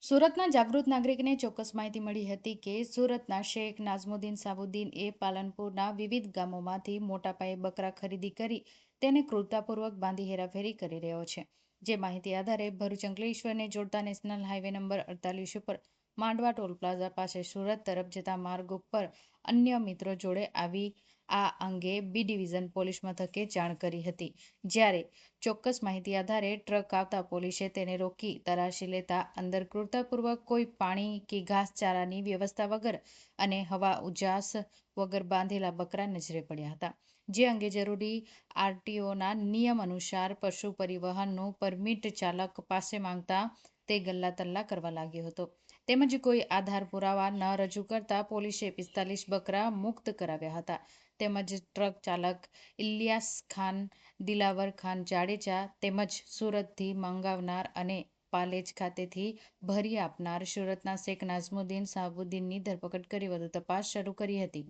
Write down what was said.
સુરતના જાગૃત નાગરિકને ચોક્કસ માહિતી મળી હતી કે સુરતના શેખ નાઝમુદ્દીન સાબુદ્દીન એ પાલનપુરના વિવિધ ગામોમાંથી મોટા પાયે બકરા ખરીદી કરી તેને ક્રૂરતાપૂર્વક બાંધી હેરાફેરી કરી રહ્યો છે। જે માહિતી આધારે ભરૂચ અંકલેશ્વરને જોડતા નેશનલ હાઈવે નંબર 48 ઉપર માંડવા ટોલ પ્લાઝા પાસે સુરત તરફ જતા માર્ગ ઉપર અન્ય મિત્રો જોડે આવી આ અંગે બી ડિવિઝન પોલીસ મથકે જાણ કરી હતી। જ્યારે ચોક્કસ માહિતી આધારે ટ્રક આવતા પોલીસે તેને રોકી તલાશી લેતા અંદર ક્રૂરતાપૂર્વક કોઈ પાણી કે ઘાસચારાની વ્યવસ્થા વગર અને હવા ઉજાસ વગર બાંધેલા બકરા નજરે પડ્યા હતા। જે અંગે જરૂરી આરટીઓના નિયમ અનુસાર પશુ પરિવહનનું પરમિટ ચાલક પાસે માંગતા તે ગલ્લા તલ્લા કરવા લાગ્યો હતો। તેમજ કોઈ આધાર પુરાવા ન રજૂ કરતા પોલીસે 45 બકરા મુક્ત કરાવ્યા હતા। તેમજ ટ્રક ચાલક ઇલિયાસ ખાન દિલાવર ખાન જાડેજા તેમજ સુરતથી મંગાવનાર અને પાલેજ ખાતેથી ભરી આપનાર સુરતના શેખ નાઝમુદ્દીન સાબુદ્દીનની ધરપકડ કરી વધુ તપાસ શરૂ કરી હતી।